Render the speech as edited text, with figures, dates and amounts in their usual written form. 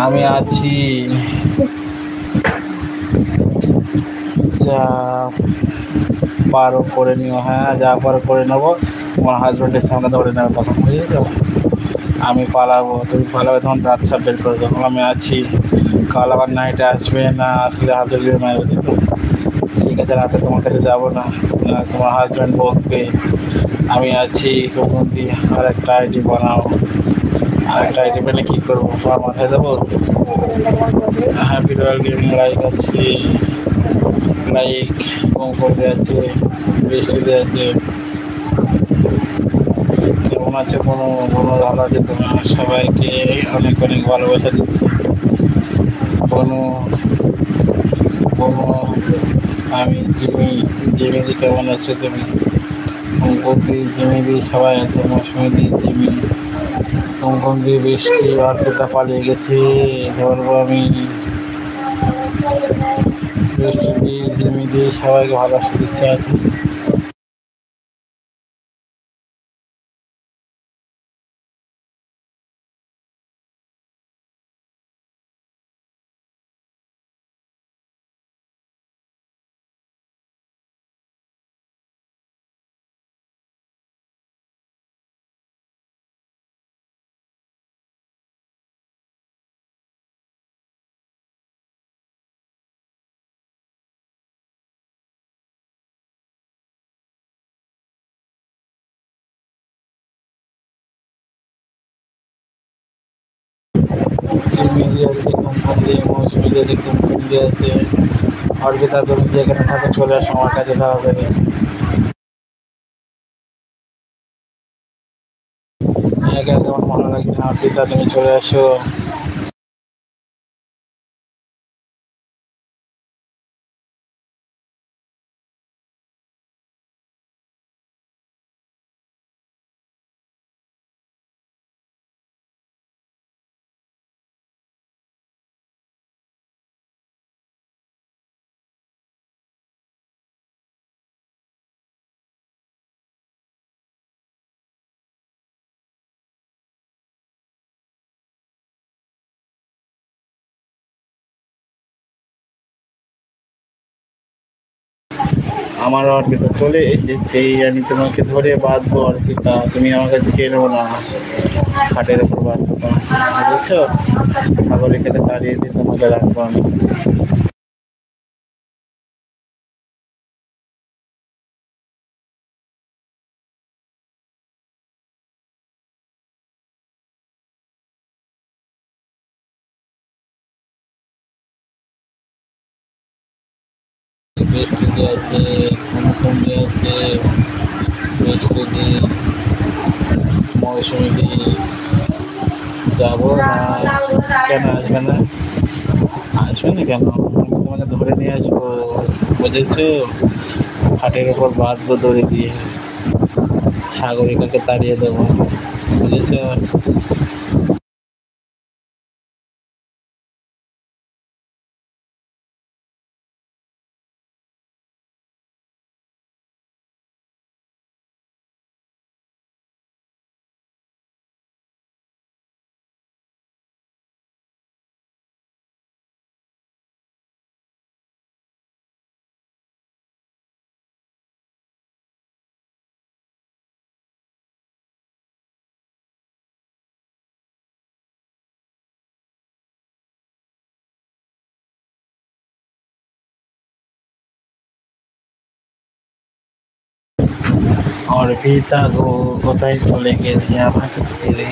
আমি আছি, যা পারো করে নিও। হ্যাঁ, যা পারো করে নেবো। তোমার হাজব্যান্ডের সঙ্গে ধরে নেবো তখন, বুঝেছো? আমি পালাবো, তুমি পালাবে, তখন রাত সাপ বের করে দেবো। আমি আছি, কাল আবার নাইটে আসবে, না আসলে হাতে দিয়ে মারবে, বুঝেছো? ঠিক আছে, রাতে তোমার কাছে যাবো না, তোমার হাজব্যান্ড বকবে। আমি আছি, কখন দিয়ে আর একটা আইডি বানাও। আর একটা আইডি পেলে কী করবো, তোমার মাথায় দেবো? হ্যাপি রয়্যাল গেমিং লাইক আছে, লাইক কম আছে, বৃষ্টিতে আছে। কেমন আছে? কোনো কোনো ভালো আছে? তোমার সবাইকে অনেক অনেক ভালোবাসা দিচ্ছি। কোনো কোনো আমি জিমি, জিমিদি কেমন আছো তুমি? কুমকুমদি, জিমিদি সবাই আছে, মৌসুমিদি, জিমি, কুমকুমদি, বৃষ্টি, অর্পিতা পালিয়ে গেছে, ধরবো আমি। বৃষ্টিদি, জিমিদি সবাইকে ভালোবাসা দিচ্ছে আছে। জিমিদি আছে, কুমকুমদি, মৌসুমিদি আছে, কুমকুমদি আছে, অর্পিতা, তুমি যেখানে থাকো চলে আসো আমার কাছে তাড়াতাড়ি। একা একা আমার ভালো লাগছে না, অর্পিতা তুমি চলে আসো। আমার অর্পিতা চলে এসেছে, আমি তোমাকে ধরে বাঁধবো অর্পিতা, তুমি আমাকে ছেড়ো না। খাটের উপর বাঁধবো তোমাকে, বুঝেছো? সাগরে খেতে তাড়িয়ে দিয়ে তোমাকে রাখবো আমি। বৃষ্টি আছে, কুমকুমদি আছে, বৃষ্টি, মৌসুমি, যাবো না? কেন আসবে না? আসবে না কেন? আমি তোমাকে ধরে নিয়ে আসবো, বুঝেছো? খাটের ওপর বাঁধবো দড়ি দিয়ে, সাগরিকাকে তাড়িয়ে দেবো, বুঝেছো? অর্পিতা গো, কোথায় চলে গেলে আমাকে ছেড়ে?